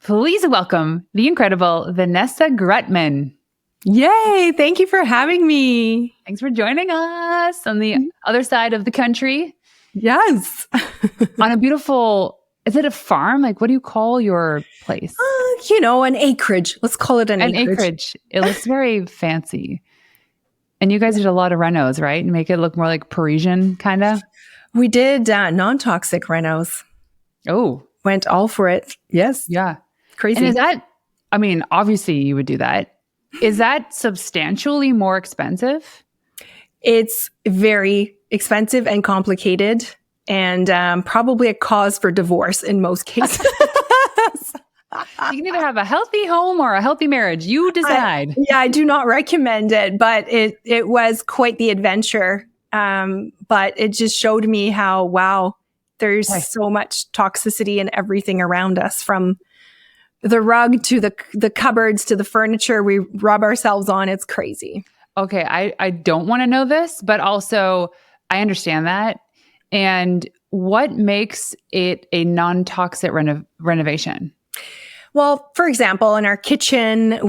Please welcome the incredible Vanessa Grutman. Yay! Thank you for having me. Thanks for joining us on the other side of the country. Yes. On a beautiful, is it a farm? Like, what do you call your place? An acreage. Let's call it an acreage. It looks very fancy. And you guys did a lot of renos, right? And make it look more like Parisian, kind of? We did non-toxic renos. Oh. Went all for it. Yes. Yeah. Crazy. And is that, obviously you would do that. Is that substantially more expensive? It's very expensive and complicated and probably a cause for divorce in most cases. You can either have a healthy home or a healthy marriage. You decide. I do not recommend it, but it was quite the adventure. But it just showed me how, wow, there's so much toxicity in everything around us, from the rug to the cupboards to the furniture we rub ourselves on. It's crazy. Okay. I don't want to know this, but also I understand that. And what makes it a non-toxic renovation? Well, for example, in our kitchen,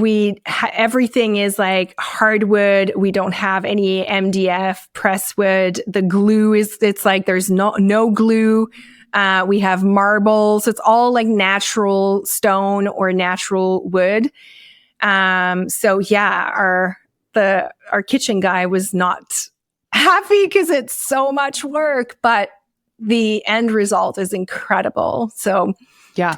everything is like hardwood. We don't have any MDF, press wood. The glue it's like there's no glue. We have marbles. It's all like natural stone or natural wood. So yeah, our kitchen guy was not happy because it's so much work, but the end result is incredible. So yeah.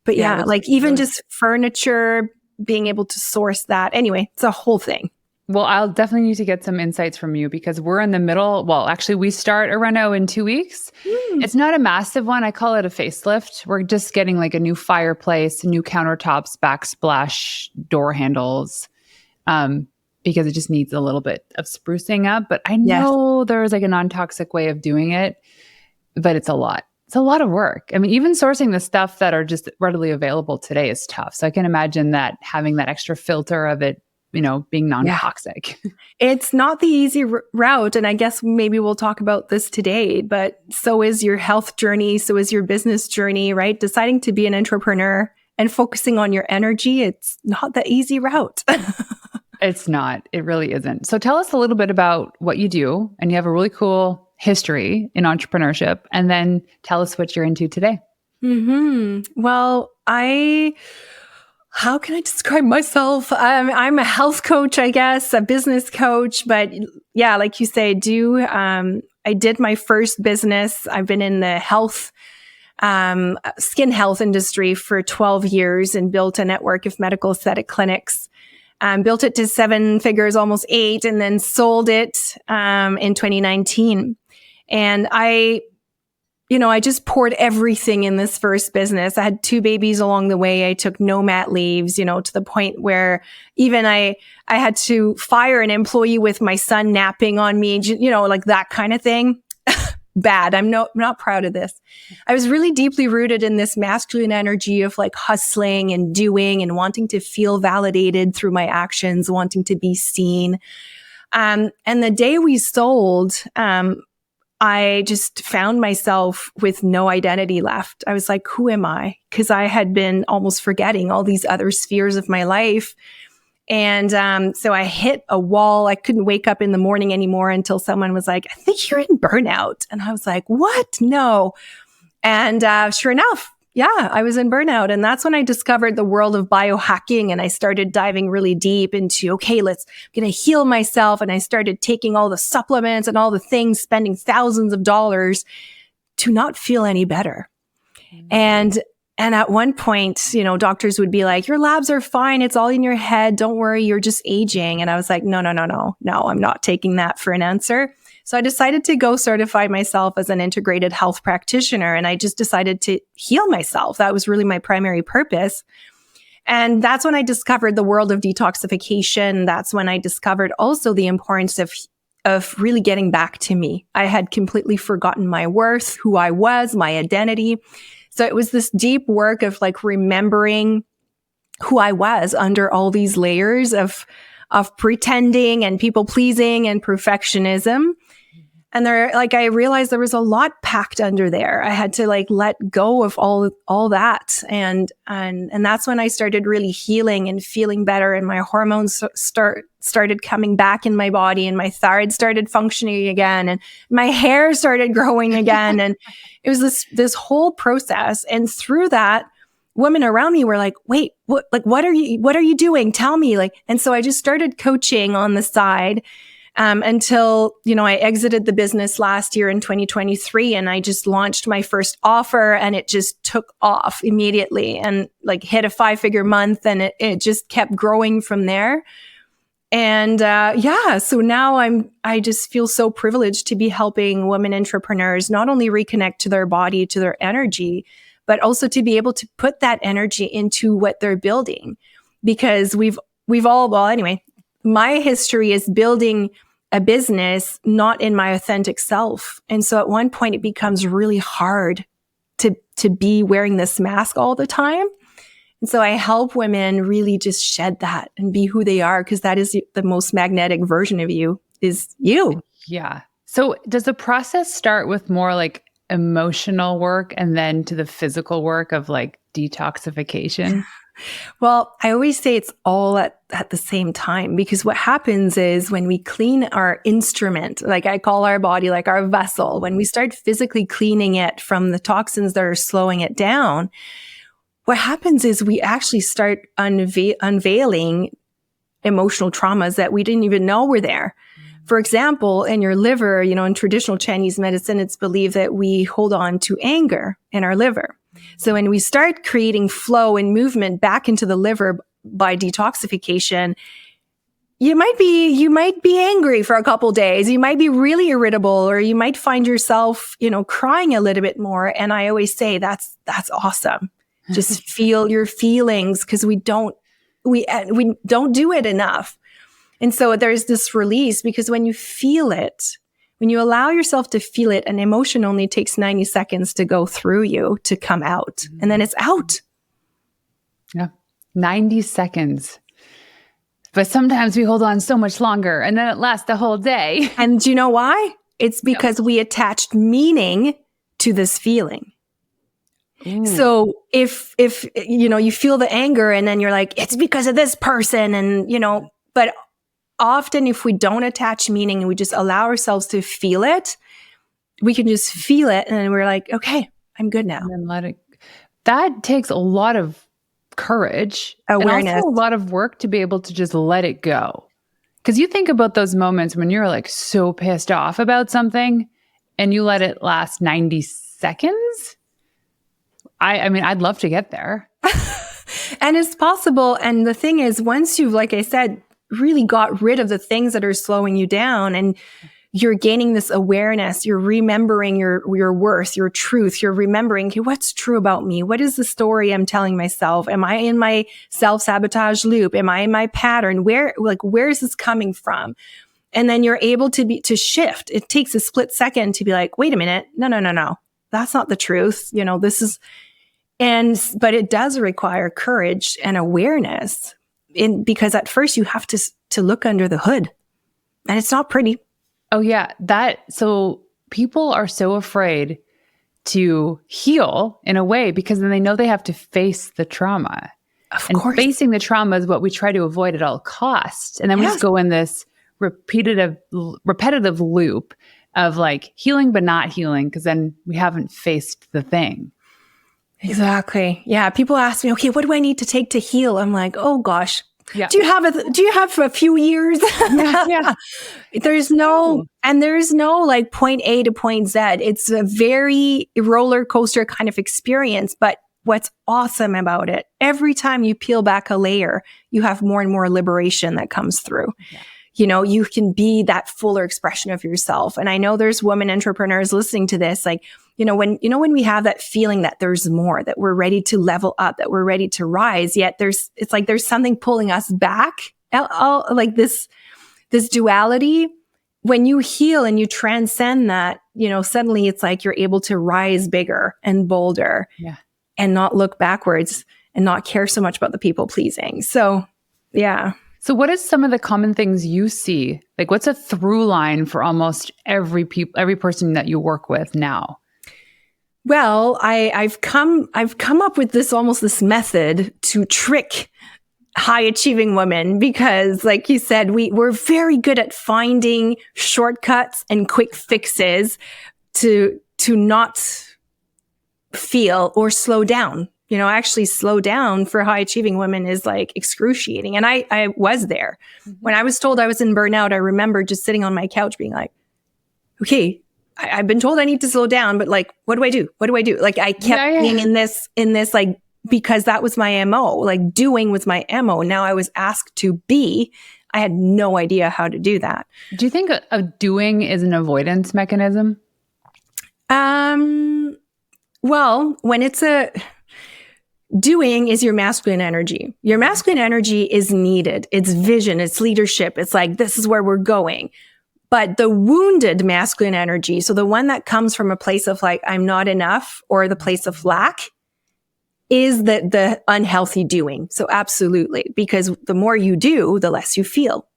But yeah, like even just furniture, being able to source that. Anyway, it's a whole thing. Well, I'll definitely need to get some insights from you because we're in the middle. Well, actually, we start a reno in 2 weeks. It's not a massive one. I call it a facelift. We're just getting like a new fireplace, new countertops, backsplash, door handles, because it just needs a little bit of sprucing up. But I know there's like a non-toxic way of doing it, but it's a lot. It's a lot of work. Even sourcing the stuff that are just readily available today is tough. So I can imagine that having that extra filter of it, being non-toxic. Yeah. It's not the easy route. And I guess maybe we'll talk about this today, but so is your health journey. So is your business journey, right? Deciding to be an entrepreneur and focusing on your energy. It's not the easy route. It's not. It really isn't. So tell us a little bit about what you do. And you have a really cool history in entrepreneurship, and then tell us what you're into today. Well, how can I describe myself? I'm a health coach, I guess, a business coach, but yeah, like you say, I did my first business. I've been in the skin health industry for 12 years and built a network of medical aesthetic clinics. Built it to 7 figures, almost 8, and then sold it in 2019. And I just poured everything in this first business. I had 2 babies along the way. I took no mat leaves, to the point where even I had to fire an employee with my son napping on me, like that kind of thing. Bad. I'm not proud of this. I was really deeply rooted in this masculine energy of like hustling and doing and wanting to feel validated through my actions, wanting to be seen. And the day we sold, I just found myself with no identity left. I was like, who am I? Because I had been almost forgetting all these other spheres of my life. And so I hit a wall. I couldn't wake up in the morning anymore until someone was like, I think you're in burnout. And I was like, what? No. And sure enough, yeah, I was in burnout. And that's when I discovered the world of biohacking. And I started diving really deep into, okay, I'm going to heal myself. And I started taking all the supplements and all the things, spending thousands of dollars to not feel any better. And at one point, doctors would be like, your labs are fine. It's all in your head. Don't worry. You're just aging. And I was like, no, I'm not taking that for an answer. So I decided to go certify myself as an integrated health practitioner. And I just decided to heal myself. That was really my primary purpose. And that's when I discovered the world of detoxification. That's when I discovered also the importance of really getting back to me. I had completely forgotten my worth, who I was, my identity. So it was this deep work of like remembering who I was under all these layers of pretending and people pleasing and perfectionism. And I realized there was a lot packed under there. I had to let go of all that. And that's when I started really healing and feeling better. And my hormones started coming back in my body, and my thyroid started functioning again, and my hair started growing again. And it was this whole process. And through that, women around me were like, wait, what are you doing? Tell me. And so I just started coaching on the side. Until, I exited the business last year in 2023, and I just launched my first offer, and it just took off immediately and hit a 5-figure month, and it just kept growing from there. And, so now I just feel so privileged to be helping women entrepreneurs not only reconnect to their body, to their energy, but also to be able to put that energy into what they're building. Because we've all, well, anyway, my history is building a business not in my authentic self. And so at one point it becomes really hard to be wearing this mask all the time. And so I help women really just shed that and be who they are, because that is the most magnetic version of you, is you. Yeah. So does the process start with more emotional work and then to the physical work of detoxification? Well, I always say it's all at the same time, because what happens is when we clean our instrument, I call our body our vessel, when we start physically cleaning it from the toxins that are slowing it down, what happens is we actually start unveiling emotional traumas that we didn't even know were there. For example, in your liver, in traditional Chinese medicine, it's believed that we hold on to anger in our liver. So when we start creating flow and movement back into the liver by detoxification, you might be angry for a couple days. You might be really irritable, or you might find yourself, crying a little bit more. And I always say that's awesome. Just feel your feelings, because we don't do it enough. And so there's this release, because when you feel it, when you allow yourself to feel it, an emotion only takes 90 seconds to go through you, to come out, and then it's out. Yeah. 90 seconds. But sometimes we hold on so much longer, and then it lasts the whole day. And do you know why? It's because we attached meaning to this feeling. Ooh. So if you feel the anger, and then you're like, it's because of this person, and but often if we don't attach meaning and we just allow ourselves to feel it, we can just feel it, and then we're like, okay, I'm good now. And then let it. That takes a lot of courage, awareness, and also a lot of work to be able to just let it go. Because you think about those moments when you're so pissed off about something, and you let it last 90 seconds. I mean, I'd love to get there. And it's possible. And the thing is, once you've, like I said, really got rid of the things that are slowing you down, and you're gaining this awareness, you're remembering your worth, your truth, you're remembering, okay, what's true about me? What is the story I'm telling myself? Am I in my self-sabotage loop? Am I in my pattern? Where is this coming from? And then you're able to shift. It takes a split second to be like, wait a minute. No. That's not the truth. But it does require courage and awareness, because at first you have to look under the hood, and it's not pretty. Oh yeah. So people are so afraid to heal in a way, because then they know they have to face the trauma. Of and course. Facing the trauma is what we try to avoid at all costs. And then we just go in this repetitive loop of healing, but not healing, because then we haven't faced the thing. Exactly. Yeah. People ask me, okay, what do I need to take to heal? I'm like, oh gosh. Yeah. Do you have a few years? Yeah. There's no point A to point Z. It's a very roller coaster kind of experience. But what's awesome about it, every time you peel back a layer, you have more and more liberation that comes through. Yeah. You can be that fuller expression of yourself. And I know there's women entrepreneurs listening to this, when we have that feeling that there's more, that we're ready to level up, that we're ready to rise, yet there's something pulling us back, this duality. When you heal and you transcend that, suddenly it's you're able to rise bigger and bolder, and not look backwards and not care so much about the people pleasing. So, yeah. So what is some of the common things you see? Like what's a through line for almost every person that you work with now? Well, I've come up with this method to trick high achieving women because, like you said, we're very good at finding shortcuts and quick fixes to not feel or slow down. Actually slow down for high achieving women is like excruciating. And I was there. Mm-hmm. When I was told I was in burnout, I remember just sitting on my couch being like, okay, I've been told I need to slow down, but like, what do I do? What do I do? Like I kept being in this, like, because that was my MO, like doing was my MO. Now I was asked to be. I had no idea how to do that. Do you think a doing is an avoidance mechanism? Well, when it's doing is your masculine energy. Your masculine energy is needed. It's vision, it's leadership. It's like, this is where we're going. But the wounded masculine energy, so the one that comes from a place of like, I'm not enough, or the place of lack, is the unhealthy doing. So absolutely, because the more you do, the less you feel.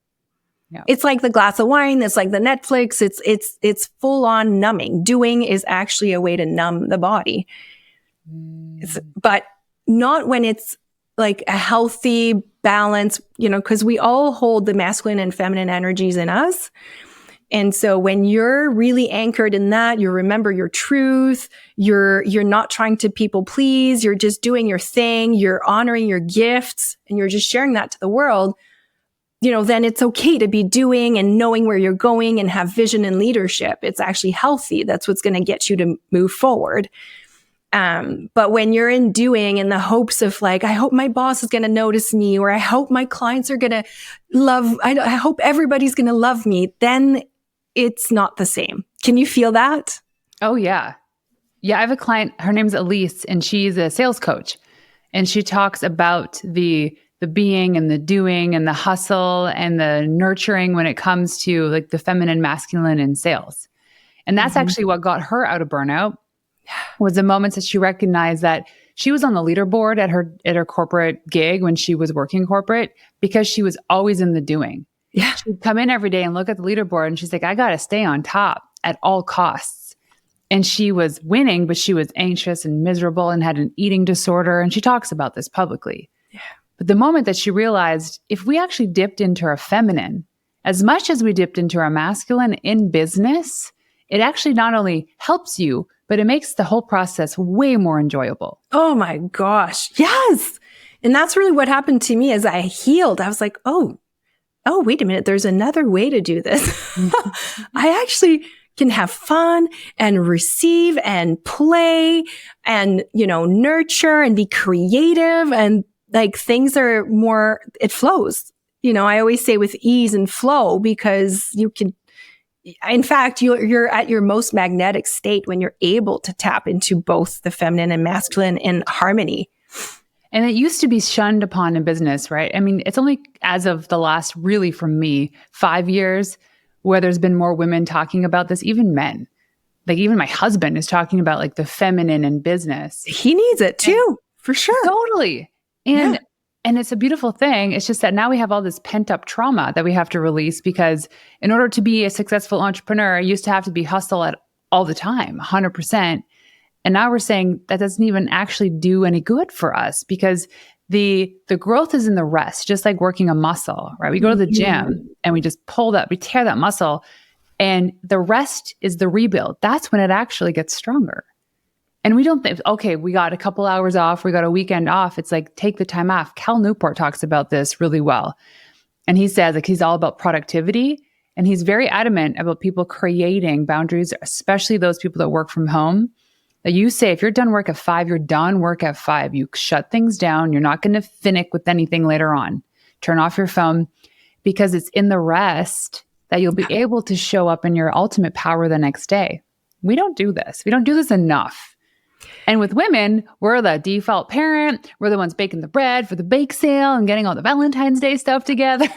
Yeah. It's like the glass of wine. It's like the Netflix. It's full on numbing. Doing is actually a way to numb the body. But not when it's like a healthy balance, because we all hold the masculine and feminine energies in us. And so when you're really anchored in that, you remember your truth, you're not trying to people please, you're just doing your thing, you're honoring your gifts, and you're just sharing that to the world, then it's okay to be doing and knowing where you're going and have vision and leadership. It's actually healthy. That's what's going to get you to move forward. But when you're in doing in the hopes of like, I hope my boss is going to notice me, or I hope my clients are going to I hope everybody's going to love me, then it's not the same. Can you feel that? Oh, yeah. Yeah, I have a client, her name's Elise, and she's a sales coach. And she talks about the being and the doing and the hustle and the nurturing when it comes to like the feminine, masculine in sales. And that's actually what got her out of burnout, was the moments that she recognized that she was on the leaderboard at her corporate gig when she was working corporate, because she was always in the doing. Yeah. She'd come in every day and look at the leaderboard and she's like, I got to stay on top at all costs. And she was winning, but she was anxious and miserable and had an eating disorder. And she talks about this publicly. Yeah. But the moment that she realized, if we actually dipped into our feminine, as much as we dipped into our masculine in business, it actually not only helps you, but it makes the whole process way more enjoyable. Oh my gosh. Yes. And that's really what happened to me as I healed. I was like, oh, wait a minute. There's another way to do this. I actually can have fun and receive and play and, nurture and be creative, and like things are more, it flows. I always say with ease and flow, because you can, in fact, you're at your most magnetic state when you're able to tap into both the feminine and masculine in harmony. And it used to be shunned upon in business, right? I mean, it's only as of the last, really for me, 5 years where there's been more women talking about this, even men. Like even my husband is talking about like the feminine in business. He needs it too, for sure. Totally. And it's a beautiful thing. It's just that now we have all this pent up trauma that we have to release, because in order to be a successful entrepreneur, I used to have to be hustle at all the time, 100%. And now we're saying that doesn't even actually do any good for us, because the growth is in the rest, just like working a muscle, right? We go to the gym and we just we tear that muscle, and the rest is the rebuild. That's when it actually gets stronger. And we don't think, okay, we got a couple hours off, we got a weekend off. It's like, take the time off. Cal Newport talks about this really well. And he says like he's all about productivity, and he's very adamant about people creating boundaries, especially those people that work from home. That you say, if you're done work at 5, you're done work at 5. You shut things down. You're not going to finick with anything later on. Turn off your phone, because it's in the rest that you'll be able to show up in your ultimate power the next day. We don't do this. We don't do this enough. And with women, we're the default parent. We're the ones baking the bread for the bake sale and getting all the Valentine's Day stuff together.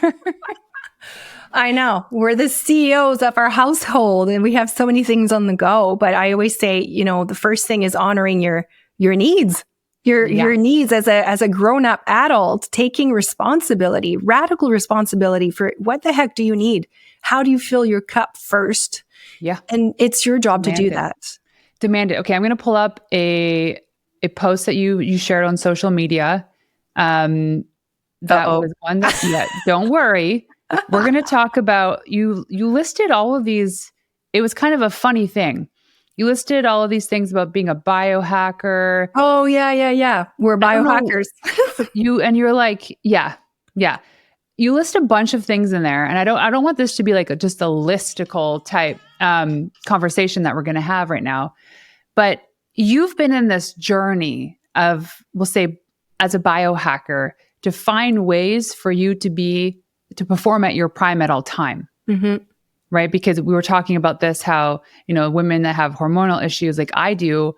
I know. We're the CEOs of our household, and we have so many things on the go. But I always say, the first thing is honoring your needs. your needs as a grown-up adult, taking responsibility, radical responsibility for what the heck do you need? How do you fill your cup first? Yeah. And it's your job to do Demand it. that. Demand it. Okay, I'm going to pull up a post that you shared on social media. That Uh-oh. was one that, yeah, don't worry. We're going to talk about, you listed all of these. It was kind of a funny thing. You listed all of these things about being a biohacker. Oh, yeah. We're I don't know. biohackers. You're like, yeah. You list a bunch of things in there, and I don't want this to be like just a listicle type conversation that we're going to have right now. But you've been in this journey of, we'll say, as a biohacker, to find ways for you to perform at your prime at all time. Mm-hmm. Right? Because we were talking about this, how, women that have hormonal issues like I do,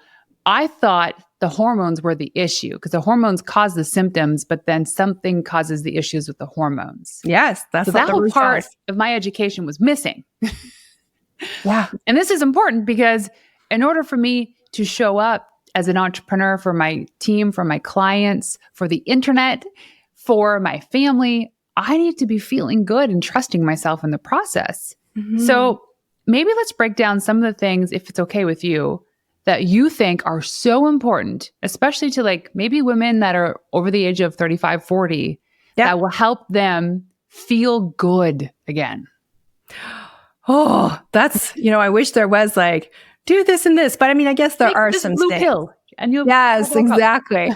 I thought the hormones were the issue because the hormones cause the symptoms, but then something causes the issues with the hormones. Yes, that's So what that the whole root part cause. of my education was missing. Yeah. And this is important because in order for me to show up as an entrepreneur for my team, for my clients, for the internet, for my family, I need to be feeling good and trusting myself in the process. Mm-hmm. So maybe let's break down some of the things, if it's okay with you, that you think are so important, especially to like maybe women that are over the age of 35, 40, that will help them feel good again. Oh, that's, I wish there was like, do this and this, but I mean, I guess there Take are this some blue things. pill and you'll Yes, exactly.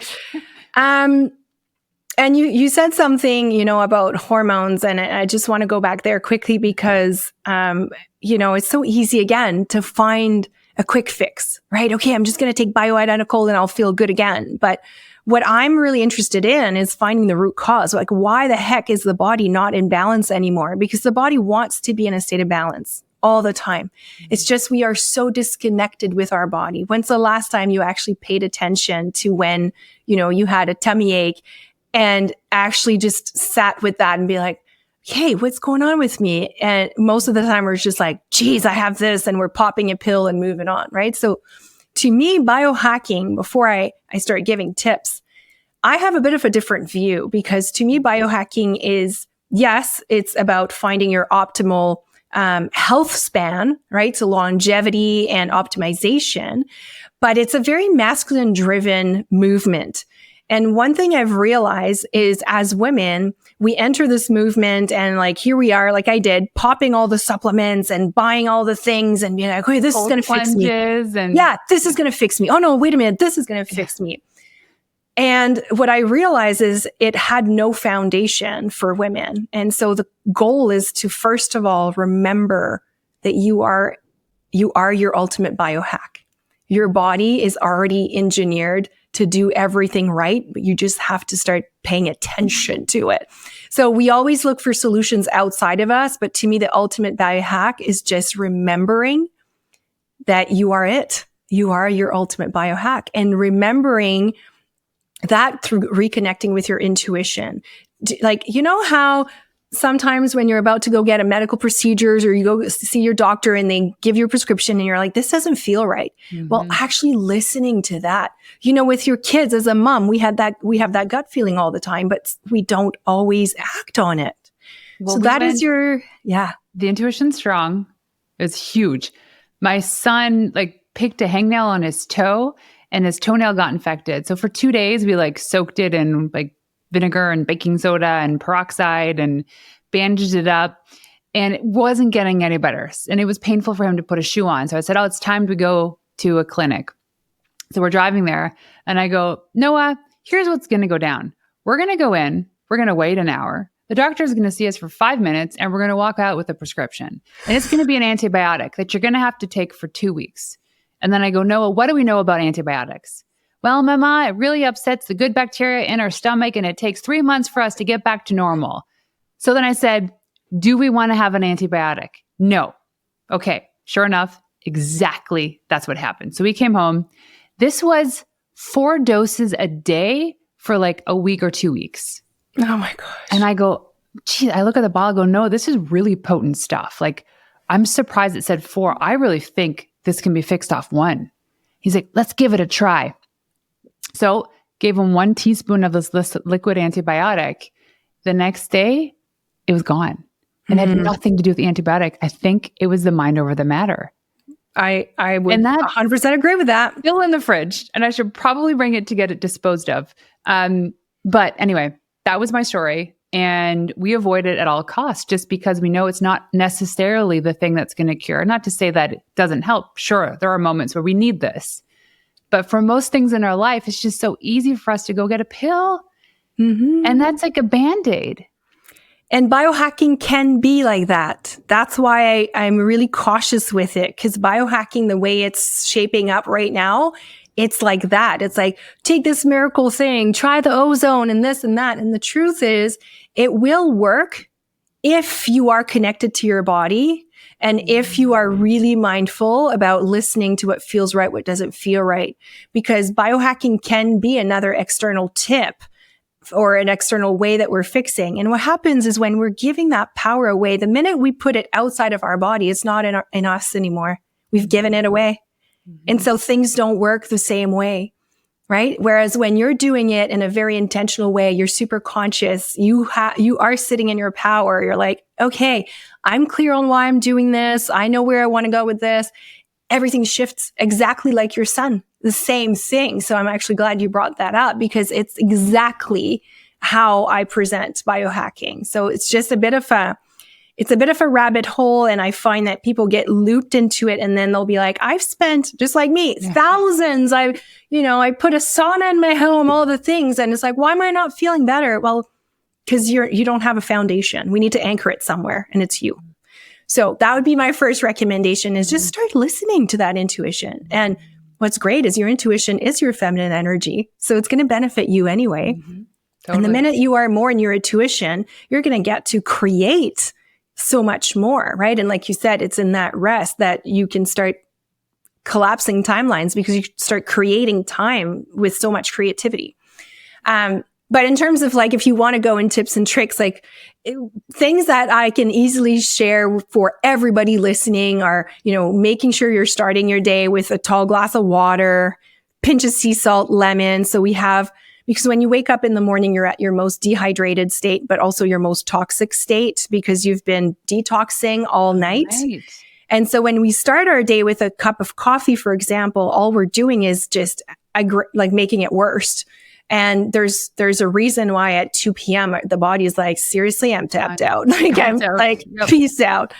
And you said something, about hormones, and I just want to go back there quickly because, it's so easy again to find a quick fix, right? Okay, I'm just going to take bioidentical and I'll feel good again. But what I'm really interested in is finding the root cause. Like, why the heck is the body not in balance anymore? Because the body wants to be in a state of balance all the time. It's just we are so disconnected with our body. When's the last time you actually paid attention to when, you had a tummy ache and actually just sat with that and be like, hey, what's going on with me? And most of the time we're just like, geez, I have this, and we're popping a pill and moving on, right? So to me, biohacking, before I start giving tips, I have a bit of a different view because to me, biohacking is, yes, it's about finding your optimal health span, right? So longevity and optimization, but it's a very masculine driven movement. And one thing I've realized is as women, we enter this movement and like, here we are, like I did, popping all the supplements and buying all the things and being like, okay, this is going to fix me. Yeah, this is going to fix me. Oh no, wait a minute. This is going to fix me. And what I realized is it had no foundation for women. And so the goal is to, first of all, remember that you are your ultimate biohack. Your body is already engineered to do everything right, but you just have to start paying attention to it. So we always look for solutions outside of us, but to me, the ultimate biohack is just remembering that you are it. You are your ultimate biohack, and remembering that through reconnecting with your intuition. Like, how sometimes when you're about to go get a medical procedures or you go see your doctor and they give you a prescription and you're like, this doesn't feel right. Mm-hmm. Well, actually listening to that, with your kids as a mom, we have that gut feeling all the time, but we don't always act on it. Well, so that is the intuition's strong. It's huge. My son picked a hangnail on his toe and his toenail got infected. So for 2 days, we soaked it in vinegar and baking soda and peroxide and bandaged it up, and it wasn't getting any better. And it was painful for him to put a shoe on. So I said, oh, it's time to go to a clinic. So we're driving there and I go, Noah, here's what's going to go down. We're going to go in, we're going to wait an hour. The doctor's going to see us for 5 minutes and we're going to walk out with a prescription. And it's going to be an antibiotic that you're going to have to take for 2 weeks. And then I go, Noah, what do we know about antibiotics? Well, Mama, it really upsets the good bacteria in our stomach and it takes 3 months for us to get back to normal. So then I said, do we want to have an antibiotic? No. Okay, sure enough, exactly that's what happened. So we came home. This was 4 doses a day for a week or 2 weeks. Oh my gosh. And I go, gee, I look at the bottle, I go, no, this is really potent stuff. I'm surprised it said 4. I really think this can be fixed off 1. He's like, let's give it a try. So gave him 1 teaspoon of this liquid antibiotic. The next day, it was gone. And it had nothing to do with the antibiotic. I think it was the mind over the matter. I would 100% agree with that. Still in the fridge, and I should probably bring it to get it disposed of. But anyway, that was my story. And we avoid it at all costs just because we know it's not necessarily the thing that's going to cure. Not to say that it doesn't help. Sure, there are moments where we need this. But for most things in our life, it's just so easy for us to go get a pill. And that's like a Band-Aid. And biohacking can be like that. That's why I'm really cautious with it, because biohacking, the way it's shaping up right now, it's like that. It's like, take this miracle thing, try the ozone and this and that. And the truth is, it will work if you are connected to your body and if you are really mindful about listening to what feels right, what doesn't feel right. Because biohacking can be another external tip or an external way that we're fixing. And what happens is when we're giving that power away, the minute we put it outside of our body, it's not in us anymore. We've given it away. And so things don't work the same way, right? Whereas when you're doing it in a very intentional way, you're super conscious, you are sitting in your power. You're like, okay, I'm clear on why I'm doing this. I know where I want to go with this. Everything shifts exactly like your son, the same thing. So I'm actually glad you brought that up because it's exactly how I present biohacking. So it's just a bit of a rabbit hole. And I find that people get looped into it and then they'll be like, I've spent, just like me, thousands. I put a sauna in my home, all the things. And it's like, why am I not feeling better? Well, because you don't have a foundation. We need to anchor it somewhere, and it's you. So that would be my first recommendation, is just start listening to that intuition. And what's great is your intuition is your feminine energy. So it's going to benefit you anyway. Totally. And the minute you are more in your intuition, you're going to get to create so much more, right? And like you said, it's in that rest that you can start collapsing timelines because you start creating time with so much creativity. But in terms of like, if you want to go in tips and tricks, like things that I can easily share for everybody listening are, making sure you're starting your day with a tall glass of water, pinch of sea salt, lemon. So because when you wake up in the morning, you're at your most dehydrated state, but also your most toxic state because you've been detoxing all night. Right. And so when we start our day with a cup of coffee, for example, all we're doing is just like making it worse. And there's a reason why at 2 p.m. the body is like, seriously, I'm tapped out. Peace out.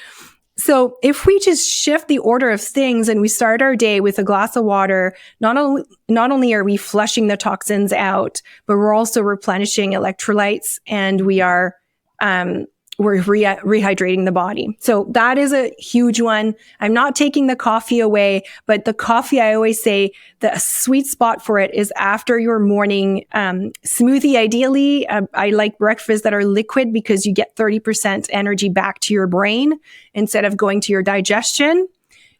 So if we just shift the order of things and we start our day with a glass of water, not only are we flushing the toxins out, but we're also replenishing electrolytes and we're rehydrating the body. So that is a huge one. I'm not taking the coffee away, but the coffee, I always say the sweet spot for it is after your morning smoothie. Ideally, I like breakfasts that are liquid because you get 30% energy back to your brain instead of going to your digestion.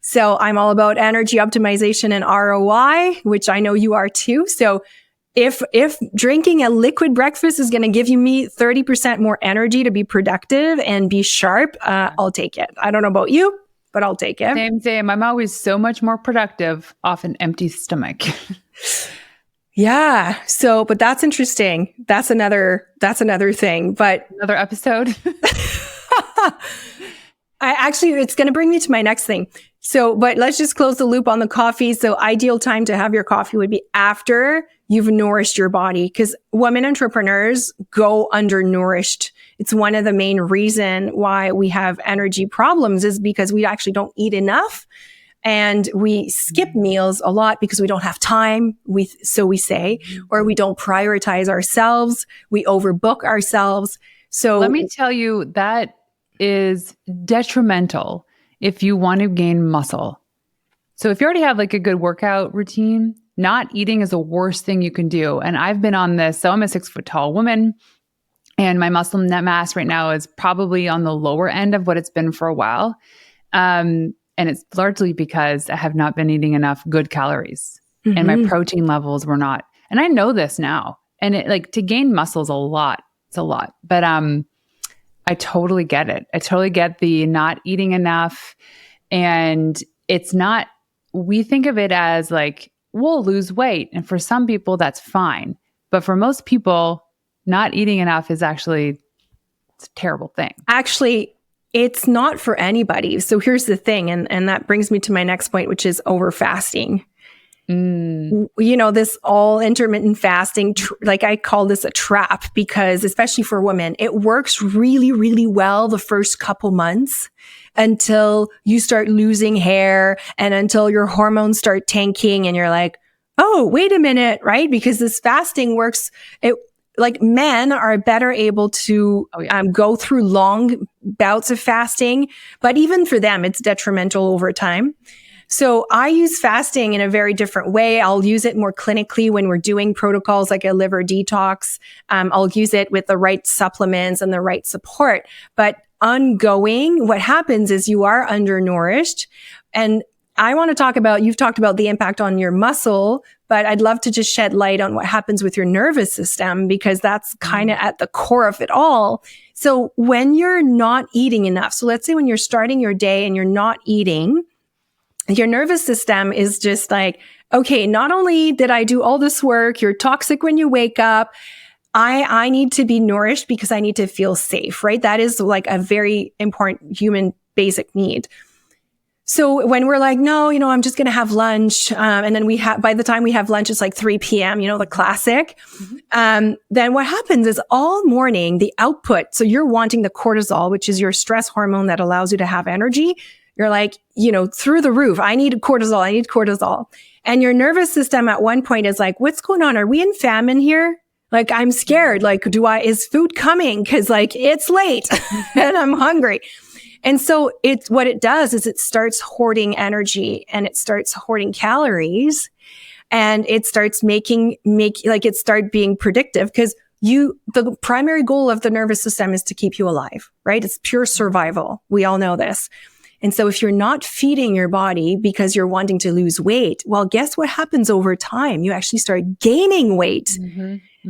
So I'm all about energy optimization and ROI, which I know you are too. So if drinking a liquid breakfast is going to give me 30% more energy to be productive and be sharp, I'll take it. I don't know about you, but I'll take it. Same. I'm always so much more productive off an empty stomach. Yeah. So, but that's interesting. That's another thing, but another episode. It's going to bring me to my next thing. So, but let's just close the loop on the coffee. So ideal time to have your coffee would be after you've nourished your body, because women entrepreneurs go undernourished. It's one of the main reason why we have energy problems is because we actually don't eat enough and we skip meals a lot because we don't have time. So we say, or we don't prioritize ourselves. We overbook ourselves. So let me tell you, that is detrimental if you want to gain muscle. So if you already have like a good workout routine, not eating is the worst thing you can do. And I've been on this. So I'm a 6 foot tall woman and my muscle net mass right now is probably on the lower end of what it's been for a while. And it's largely because I have not been eating enough good calories and my protein levels were not. And I know this now. And to gain muscle is a lot. It's a lot. But I totally get it. I totally get the not eating enough. And it's not, we think of it as like, we'll lose weight. And for some people, that's fine. But for most people, not eating enough is actually it's a terrible thing. Actually, it's not for anybody. So here's the thing. And that brings me to my next point, which is over fasting. This all intermittent fasting, like I call this a trap because especially for women, it works really, really well the first couple months until you start losing hair and until your hormones start tanking and you're like, oh, wait a minute, right? Because this fasting works. Like men are better able to go through long bouts of fasting, but even for them, it's detrimental over time. So I use fasting in a very different way. I'll use it more clinically when we're doing protocols like a liver detox. I'll use it with the right supplements and the right support. But ongoing, what happens is you are undernourished. And I want to talk about, you've talked about the impact on your muscle, but I'd love to just shed light on what happens with your nervous system because that's kind of at the core of it all. So when you're not eating enough, so let's say when you're starting your day and you're not eating, your nervous system is just like, okay, not only did I do all this work, you're toxic when you wake up. I need to be nourished because I need to feel safe, right? That is like a very important human basic need. So when we're like, no, I'm just going to have lunch. And then by the time we have lunch, it's like 3 p.m., the classic. Then what happens is all morning, the output. So you're wanting the cortisol, which is your stress hormone that allows you to have energy. You're like, through the roof. I need cortisol. And your nervous system at one point is like, what's going on? Are we in famine here? Like, I'm scared. Like, is food coming? Cause like it's late and I'm hungry. And so what it does is it starts hoarding energy and it starts hoarding calories and it starts it start being predictive because the primary goal of the nervous system is to keep you alive, right? It's pure survival. We all know this. And so if you're not feeding your body because you're wanting to lose weight, well, guess what happens over time? You actually start gaining weight.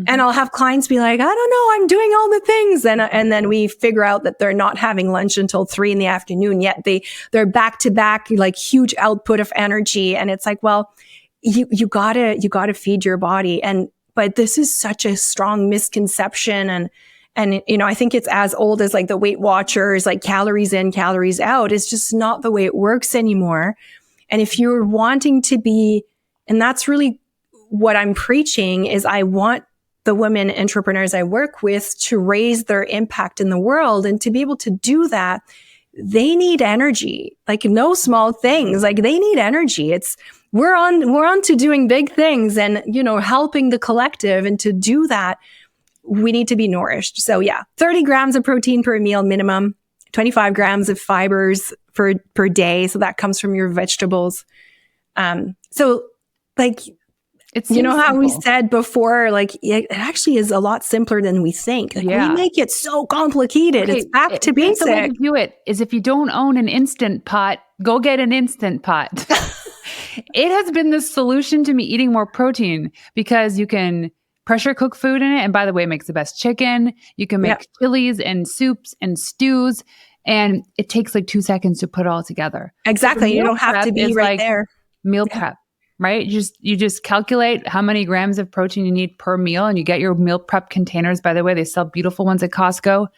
And I'll have clients be like, I don't know, I'm doing all the things. And then we figure out that they're not having lunch until 3 p.m, yet they're back to back, like huge output of energy. And it's like, well, you gotta feed your body. But this is such a strong misconception. And I think it's as old as like the Weight Watchers, like calories in, calories out. It's just not the way it works anymore. And if you're wanting to be, and that's really what I'm preaching is I want the women entrepreneurs I work with to raise their impact in the world. And to be able to do that, they need energy, like no small things, like they need energy. We're on to doing big things and, helping the collective. And to do that, we need to be nourished. So 30 grams of protein per meal minimum, 25 grams of fibers per day. So that comes from your vegetables. So like, it's how simple. We said before, like it actually is a lot simpler than we think. Like, we make it so complicated. Okay. It's back to basic. The way to do it is if you don't own an Instant Pot, go get an Instant Pot. It has been the solution to me eating more protein because you can pressure cook food in it. And by the way, it makes the best chicken. You can make chilies and soups and stews. And it takes like 2 seconds to put it all together. Exactly. So you don't have to be right there. Meal prep. Right? You just calculate how many grams of protein you need per meal and you get your meal prep containers. By the way, they sell beautiful ones at Costco.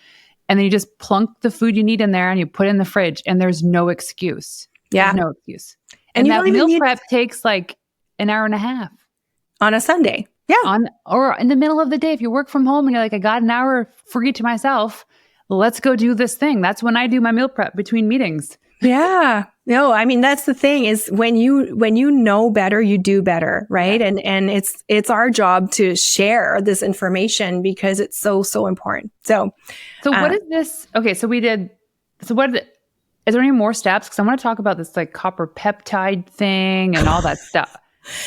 And then you just plunk the food you need in there and you put it in the fridge and there's no excuse. Yeah. There's no excuse. And that meal prep takes like an hour and a half. On a Sunday. Yeah. Or in the middle of the day, if you work from home and you're like, I got an hour free to myself, let's go do this thing. That's when I do my meal prep between meetings. Yeah. No, I mean, that's the thing is when you know better, you do better. Right. Yeah. And it's our job to share this information because it's so, so important. So what is this? Okay. So is there any more steps? Cause I want to talk about this like copper peptide thing and all that stuff.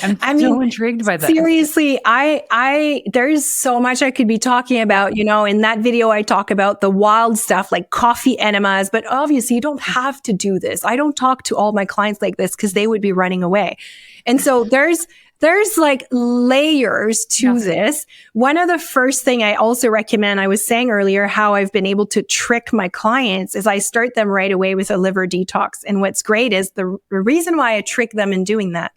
I'm so intrigued by that. Seriously, there's so much I could be talking about, in that video, I talk about the wild stuff like coffee enemas, but obviously you don't have to do this. I don't talk to all my clients like this because they would be running away. And so there's like layers to this. One of the first thing I also recommend, I was saying earlier, how I've been able to trick my clients is I start them right away with a liver detox. And what's great is the reason why I trick them in doing that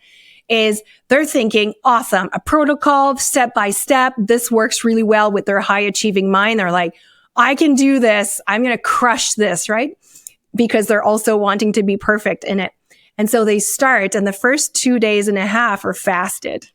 is they're thinking, awesome, a protocol, step by step. This works really well with their high achieving mind. They're like, I can do this. I'm going to crush this, right? Because they're also wanting to be perfect in it. And so they start, and the first 2 days and a half are fasted.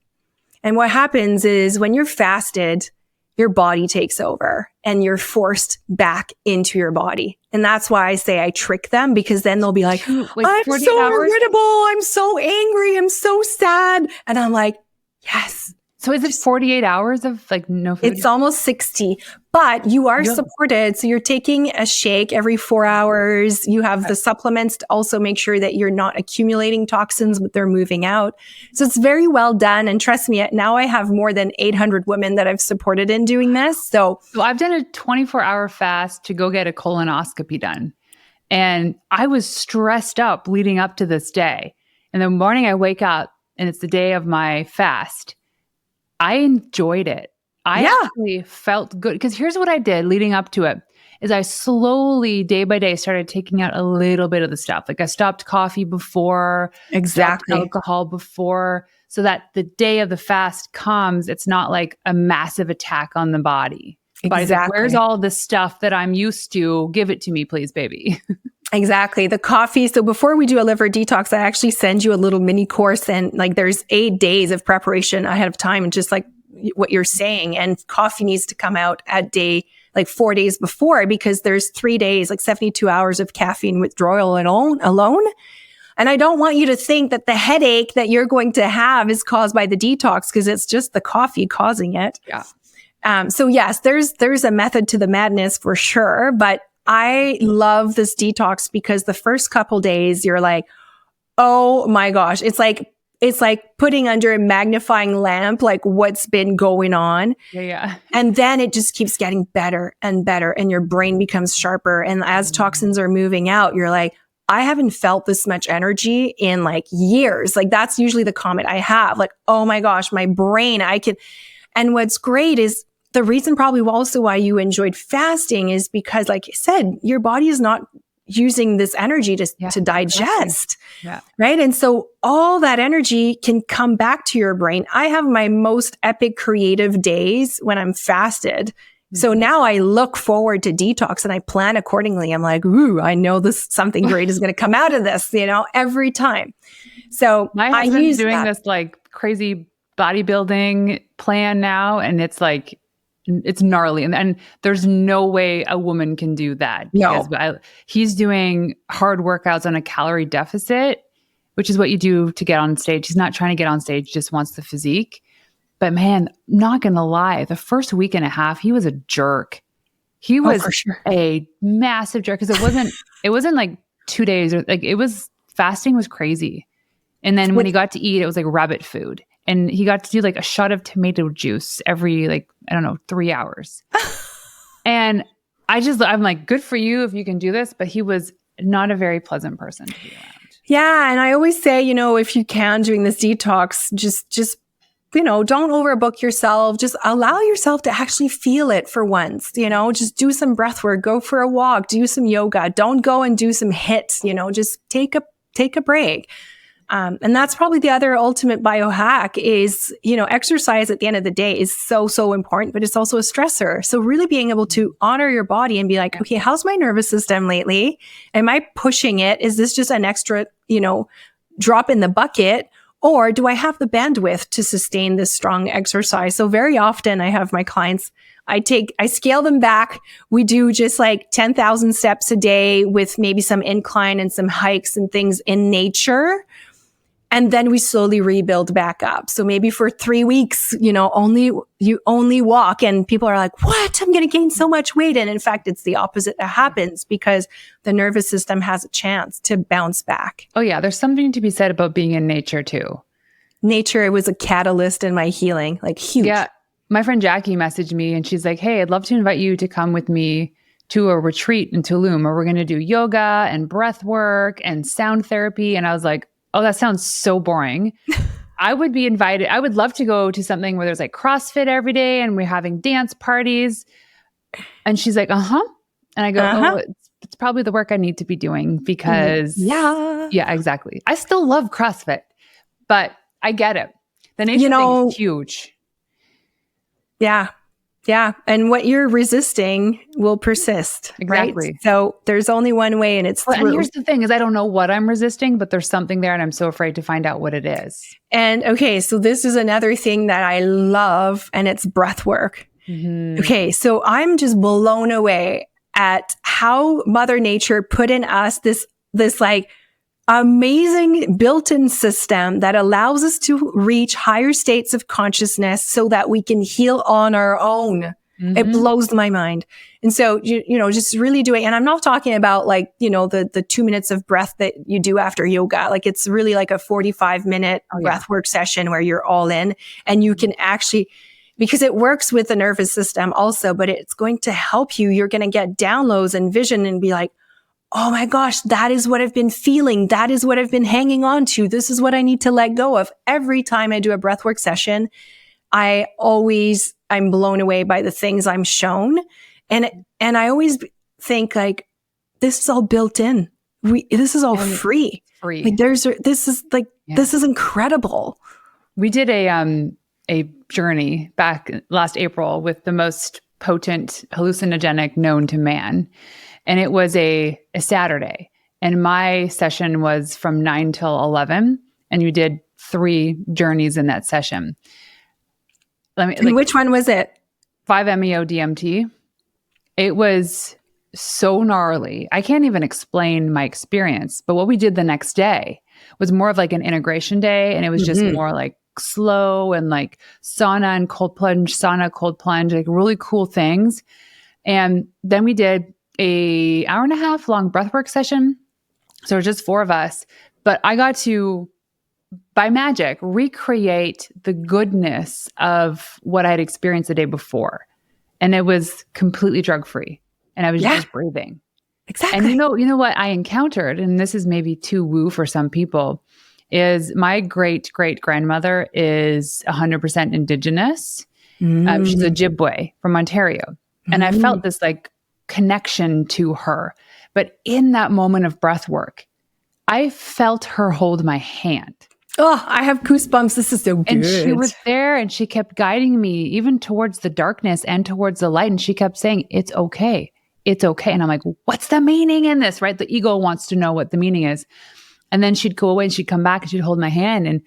And what happens is when you're fasted, your body takes over and you're forced back into your body. And that's why I say I trick them, because then they'll be like, I'm so irritable. I'm so angry. I'm so sad. And I'm like, yes. So is it 48 hours of like no food? It's almost 60, but you are supported. So you're taking a shake every 4 hours. You have the supplements to also make sure that you're not accumulating toxins, but they're moving out. So it's very well done. And trust me, now I have more than 800 women that I've supported in doing this. So I've done a 24-hour fast to go get a colonoscopy done. And I was stressed up leading up to this day. And the morning I wake up and it's the day of my fast, I enjoyed it. I actually felt good, because here's what I did leading up to it is I slowly, day by day, started taking out a little bit of the stuff. Like I stopped coffee before, stopped alcohol before, so that the day of the fast comes, it's not like a massive attack on the body. Body's like, where's all this stuff that I'm used to? Give it to me, please, baby. Exactly. The coffee. So before we do a liver detox, I actually send you a little mini course, and like there's 8 days of preparation ahead of time. And just like what you're saying, and coffee needs to come out at day, like 4 days before, because there's 3 days, like 72 hours of caffeine withdrawal alone. And I don't want you to think that the headache that you're going to have is caused by the detox, because it's just the coffee causing it. Yeah. So yes, there's a method to the madness for sure, but I love this detox because the first couple days you're like, oh my gosh, it's like putting under a magnifying lamp, like what's been going on. Yeah. And then it just keeps getting better and better, and your brain becomes sharper. And as toxins are moving out, you're like, I haven't felt this much energy in like years. Like that's usually the comment I have. Like, oh my gosh, my brain, and what's great is, the reason probably also why you enjoyed fasting is because, like I said, your body is not using this energy to digest, right? And so all that energy can come back to your brain. I have my most epic creative days when I'm fasted. Mm-hmm. So now I look forward to detox and I plan accordingly. I'm like, ooh, I know something great is going to come out of this, every time. So my husband's doing this like crazy bodybuilding plan now, and it's like, it's gnarly. And there's no way a woman can do that. Because he's doing hard workouts on a calorie deficit, which is what you do to get on stage. He's not trying to get on stage, he just wants the physique. But man, not going to lie, the first week and a half, he was a jerk. He was a massive jerk, because it wasn't like 2 days, or like fasting was crazy. And then when he got to eat, it was like rabbit food. And he got to do like a shot of tomato juice every 3 hours. And I'm like, good for you if you can do this. But he was not a very pleasant person to be around. Yeah. And I always say, if you can, doing this detox, just don't overbook yourself. Just allow yourself to actually feel it for once, just do some breath work, go for a walk, do some yoga. Don't go and do some hits, just take a break. And that's probably the other ultimate biohack is, exercise at the end of the day is so, so important, but it's also a stressor. So really being able to honor your body and be like, okay, how's my nervous system lately? Am I pushing it? Is this just an extra, drop in the bucket? Or do I have the bandwidth to sustain this strong exercise? So very often I have my clients, I scale them back. We do just like 10,000 steps a day with maybe some incline and some hikes and things in nature. And then we slowly rebuild back up. So maybe for 3 weeks, you only walk, and people are like, what? I'm going to gain so much weight. And in fact, it's the opposite that happens, because the nervous system has a chance to bounce back. Oh yeah. There's something to be said about being in nature too. Nature was a catalyst in my healing, like huge. Yeah. My friend Jackie messaged me and she's like, hey, I'd love to invite you to come with me to a retreat in Tulum where we're going to do yoga and breath work and sound therapy. And I was like, oh, that sounds so boring. I would be invited. I would love to go to something where there's like CrossFit every day and we're having dance parties. And she's like, uh-huh. And I go, oh, it's probably the work I need to be doing because yeah, exactly. I still love CrossFit, but I get it. The nature You know, thing is huge. yeah. Yeah. And what you're resisting will persist. Exactly. Right. So there's only one way, and it's Well, and through. here's the thing is I don't know what I'm resisting, but there's something there and I'm so afraid to find out what it is. And okay, so this is another thing that I love, and it's breath work. Mm-hmm. Okay. So I'm just blown away at how Mother Nature put in us this like amazing built-in system that allows us to reach higher states of consciousness so that we can heal on our own. Mm-hmm. It blows my mind. And so, you know, just really doing, and I'm not talking about like, you know, the 2 minutes of breath that you do after yoga. Like it's really like a 45-minute breath work session where you're all in, and you can actually, because it works with the nervous system also, but it's going to help you. You're going to get downloads and vision and be like, oh my gosh, that is what I've been feeling. That is what I've been hanging on to. This is what I need to let go of. Every time I do a breathwork session, I'm blown away by the things I'm shown. And I always think like, this is all built in. This is all free. Like this is incredible. We did a journey back last April with the most potent hallucinogenic known to man. And it was a Saturday. And my session was from 9 till 11. And you did 3 journeys in that session. Which one was it? 5-MeO DMT. It was so gnarly. I can't even explain my experience. But what we did the next day was more of like an integration day. And it was just more like slow and like sauna and cold plunge, like really cool things. And then we did a hour and a half long breathwork session. So it was just 4 of us, but I got to, by magic, recreate the goodness of what I had experienced the day before. And it was completely drug-free. And I was just breathing. Exactly. And you know what I encountered, and this is maybe too woo for some people, is my great-great-grandmother is 100% Indigenous. She's a Ojibwe from Ontario. And I felt this like connection to her. But in that moment of breath work, I felt her hold my hand. Oh, I have goosebumps. This is so good. And she was there and she kept guiding me even towards the darkness and towards the light. And she kept saying, it's okay. It's okay. And I'm like, what's the meaning in this, right? The ego wants to know what the meaning is. And then she'd go away and she'd come back and she'd hold my hand. And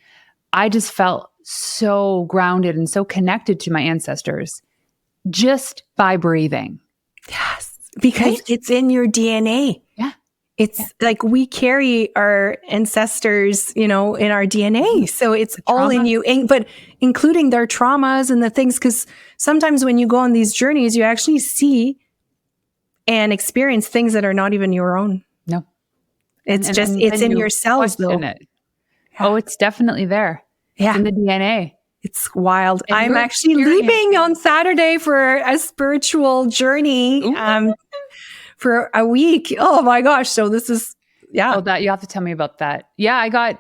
I just felt so grounded and so connected to my ancestors just by breathing. Yes. Because it's in your DNA. Yeah. It's like we carry our ancestors, you know, in our DNA. So it's all in you, but including their traumas and the things. Because sometimes when you go on these journeys, you actually see and experience things that are not even your own. No. It's it's in your cells though. It. Yeah. Oh, it's definitely there. Yeah. It's in the DNA. It's wild. And I'm actually leaving on Saturday for a spiritual journey for a week. Oh my gosh. So this is, Oh, that you have to tell me about that. Yeah,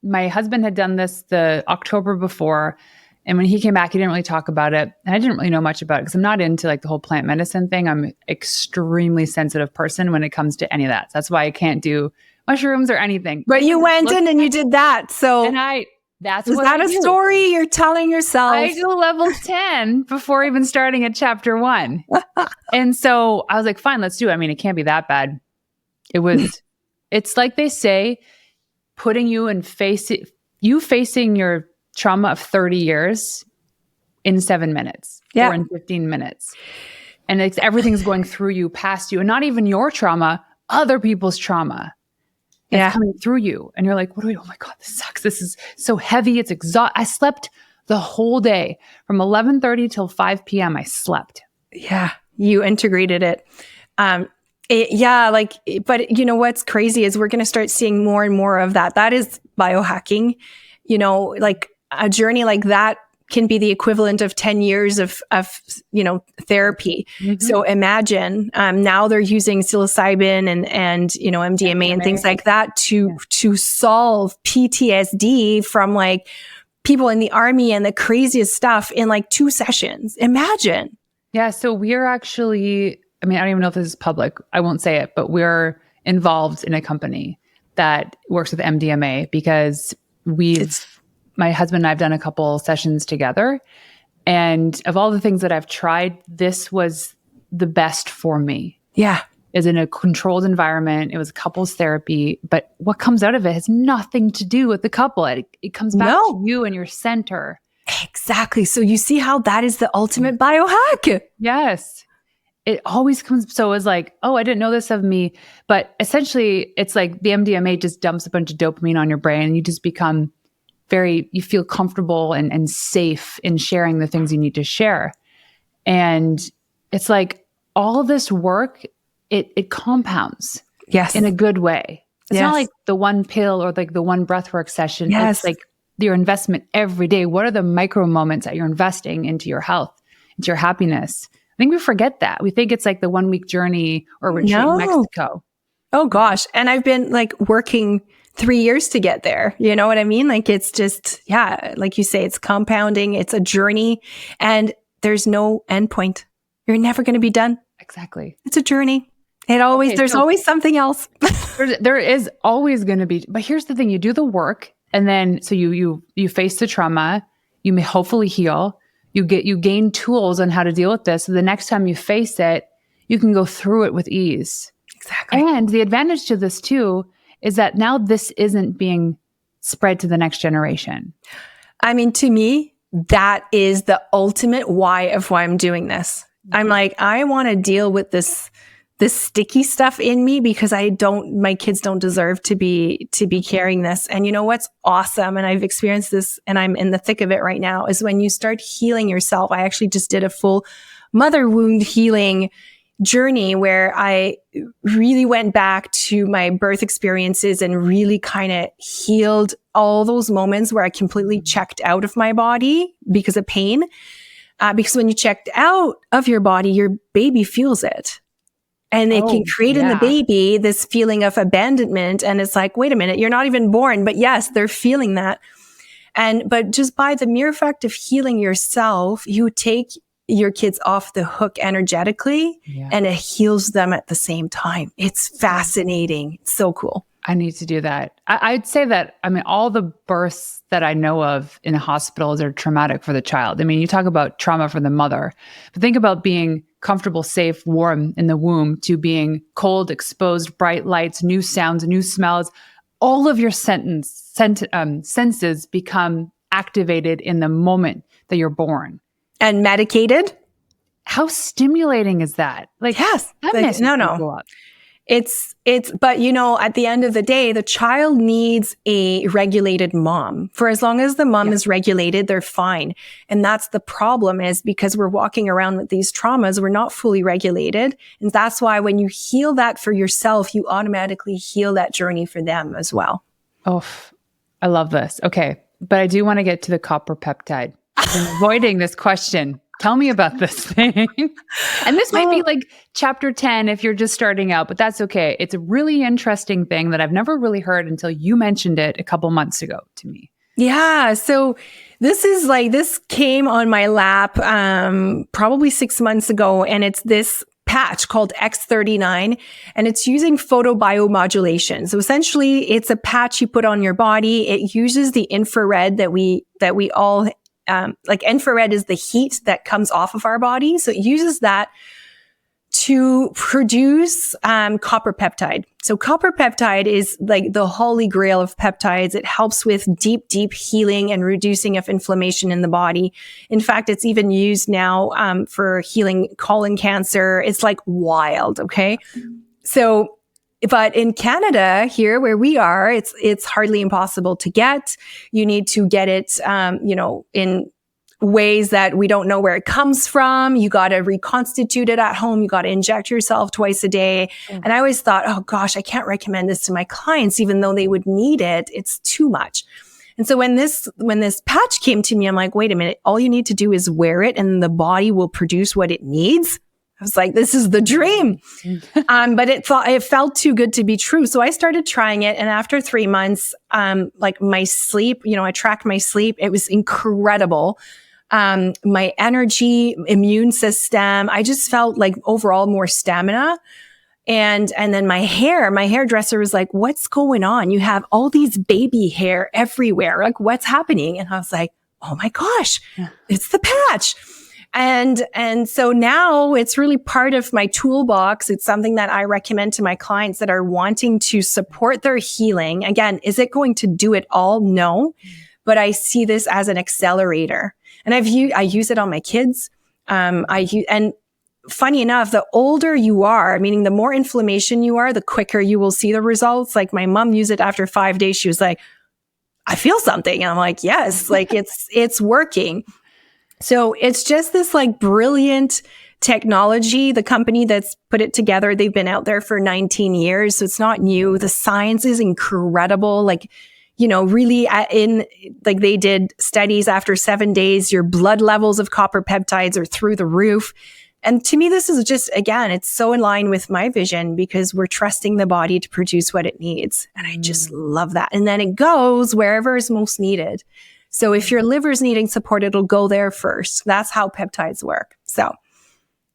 my husband had done this the October before. And when he came back, he didn't really talk about it. And I didn't really know much about it because I'm not into like the whole plant medicine thing. I'm an extremely sensitive person when it comes to any of that. So that's why I can't do mushrooms or anything. But you went in and you did that. So and that's is what that I a do. Story you're telling yourself? I go level 10 before even starting at chapter 1. And so I was like, fine, let's do it. I mean, it can't be that bad. It's like they say, putting you facing your trauma of 30 years in 7 minutes or in 15 minutes. And everything's going through you, past you, and not even your trauma, other people's trauma. It's coming through you. And you're like, oh my God, this sucks. This is so heavy. It's exhausting. I slept the whole day from 11:30 till 5 p.m. I slept. Yeah. You integrated it. But you know, what's crazy is we're going to start seeing more and more of that. That is biohacking, you know, like a journey like that can be the equivalent of 10 years of therapy. Mm-hmm. So imagine, now they're using psilocybin and MDMA and things like that to solve PTSD from like people in the army and the craziest stuff in like 2 sessions. Imagine. Yeah. So we're actually, I mean, I don't even know if this is public. I won't say it, but we're involved in a company that works with MDMA because we've my husband and I've done a couple sessions together. And of all the things that I've tried, this was the best for me. Yeah. Is in a controlled environment. It was couples therapy, but what comes out of it has nothing to do with the couple. It comes back to you and your center. Exactly. So you see how that is the ultimate biohack. Yes. It always comes. So it was like, oh, I didn't know this of me. But essentially, it's like the MDMA just dumps a bunch of dopamine on your brain and you just become you feel comfortable and safe in sharing the things you need to share. And it's like all this work, it compounds in a good way. It's not like the one pill or like the one breathwork session. Yes. It's like your investment every day. What are the micro moments that you're investing into your health, into your happiness? I think we forget that. We think it's like the 1 week journey or retreat in Mexico. Oh gosh. And I've been like working 3 years to get there. You know what I mean? Like it's just, like you say, it's compounding. It's a journey and there's no end point. You're never going to be done. Exactly. It's a journey. There's always something else. there is always going to be, but here's the thing, you do the work and then, so you face the trauma, you may hopefully heal, you gain tools on how to deal with this. So the next time you face it, you can go through it with ease. Exactly. And the advantage to this too, is that now this isn't being spread to the next generation. I mean, to me, that is the ultimate why of why I'm doing this. I'm like, I want to deal with this sticky stuff in me because my kids don't deserve to be carrying this. And you know what's awesome? And I've experienced this and I'm in the thick of it right now is when you start healing yourself. I actually just did a full mother wound healing journey where I really went back to my birth experiences and really kind of healed all those moments where I completely checked out of my body because of pain. Because when you checked out of your body, your baby feels it. And it can create in the baby this feeling of abandonment. And it's like, wait a minute, you're not even born. But yes, they're feeling that. But just by the mere fact of healing yourself, you take your kids off the hook energetically and it heals them at the same time. It's fascinating. It's so cool. I need to do that. I'd say that, I mean, all the births that I know of in hospitals are traumatic for the child. I mean, you talk about trauma for the mother, but think about being comfortable, safe, warm in the womb to being cold, exposed, bright lights, new sounds, new smells. All of your senses become activated in the moment that you're born. And medicated. How stimulating is that? Like, yes, that like, no. It's, but you know, at the end of the day, the child needs a regulated mom. For as long as the mom is regulated, they're fine. And that's the problem is because we're walking around with these traumas, we're not fully regulated. And that's why when you heal that for yourself, you automatically heal that journey for them as well. Oh, I love this. Okay. But I do want to get to the copper peptide. I've been avoiding this question. Tell me about this thing. And this might be like chapter 10 if you're just starting out, but that's okay. It's a really interesting thing that I've never really heard until you mentioned it a couple months ago to me. Yeah. So this came on my lap probably 6 months ago, and it's this patch called X39, and it's using photobiomodulation. So essentially, it's a patch you put on your body. It uses the infrared that we all like infrared is the heat that comes off of our body. So it uses that to produce copper peptide. So copper peptide is like the holy grail of peptides. It helps with deep, deep healing and reducing of inflammation in the body. In fact, it's even used now for healing colon cancer. It's like wild. Okay. So, but in Canada here where we are, it's hardly impossible to get. You need to get it, in ways that we don't know where it comes from. You got to reconstitute it at home. You got to inject yourself twice a day. And I always thought, oh gosh, I can't recommend this to my clients, even though they would need it. It's too much. And so when this patch came to me, I'm like, wait a minute, all you need to do is wear it and the body will produce what it needs. I was like, this is the dream. But it felt too good to be true. So I started trying it. And after 3 months, like my sleep, I tracked my sleep. It was incredible. My energy, immune system, I just felt like overall more stamina. And then my hairdresser was like, what's going on? You have all these baby hair everywhere. Like, what's happening? And I was like, oh my gosh, it's the patch. And so now it's really part of my toolbox. It's something that I recommend to my clients that are wanting to support their healing. Again, is it going to do it all? No, but I see this as an accelerator, and I use it on my kids. And funny enough, the older you are, meaning the more inflammation you are, the quicker you will see the results. Like my mom used it after 5 days. She was like, I feel something. And I'm like, yes, like it's working. So it's just this like brilliant technology. The company that's put it together, they've been out there for 19 years. So it's not new. The science is incredible. Like, really like they did studies after 7 days, your blood levels of copper peptides are through the roof. And to me, this is just, again, it's so in line with my vision because we're trusting the body to produce what it needs. And I just love that. And then it goes wherever is most needed. So if your liver's needing support, it'll go there first. That's how peptides work. So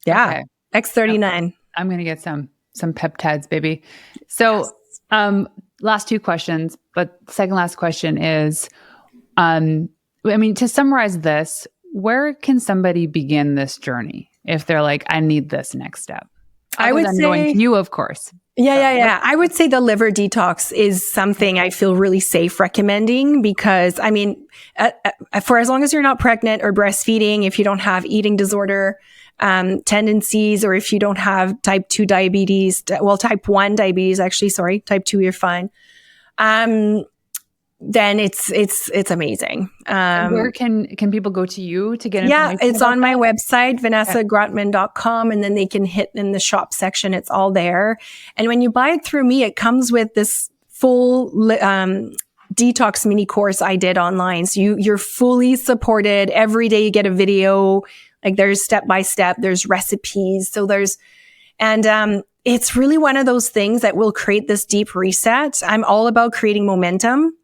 yeah, okay. X39. I'm going to get some peptides, baby. So, yes. Last two questions, but second last question is, to summarize this, where can somebody begin this journey if they're like, I need this next step? I would say going to you, of course. Yeah. I would say the liver detox is something I feel really safe recommending because, for as long as you're not pregnant or breastfeeding, if you don't have eating disorder tendencies, or if you don't have type 2 diabetes, type 1 diabetes, actually, sorry, type 2, you're fine. Then it's amazing. Where can people go to you to get information? Yeah, it's on my website, vanessagrutman.com, and then they can hit in the shop section. It's all there. And when you buy it through me, it comes with this full detox mini course I did online. So you're fully supported. Every day you get a video. Like there's step by step. There's recipes. So it's really one of those things that will create this deep reset. I'm all about creating momentum.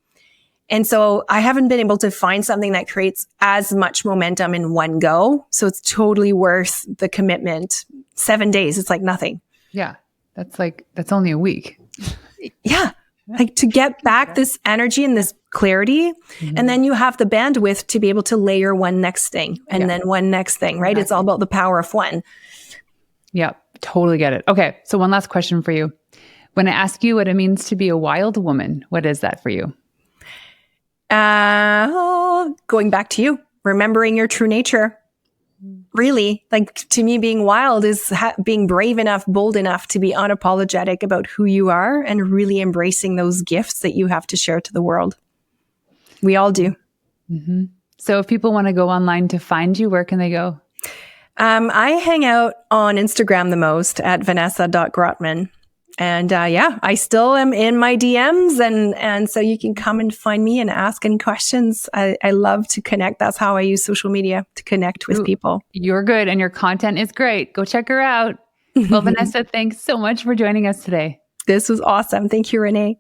And so I haven't been able to find something that creates as much momentum in one go. So it's totally worth the commitment. 7 days, it's like nothing. Yeah. That's only a week. Yeah. Like to get back this energy and this clarity. Mm-hmm. And then you have the bandwidth to be able to layer one next thing and then one next thing, right? Exactly. It's all about the power of one. Yeah, totally get it. Okay. So one last question for you. When I ask you what it means to be a wild woman, what is that for you? Going back to you, remembering your true nature. Really, like to me, being wild is being brave enough, bold enough to be unapologetic about who you are and really embracing those gifts that you have to share to the world. We all do. Mm-hmm. So if people want to go online to find you, where can they go? I hang out on Instagram the most at vanessa.grutman. And I still am in my DMs, and so you can come and find me and ask any questions. I love to connect. That's how I use social media to connect with people. You're good, and your content is great. Go check her out. Well, Vanessa, thanks so much for joining us today. This was awesome. Thank you, Renee.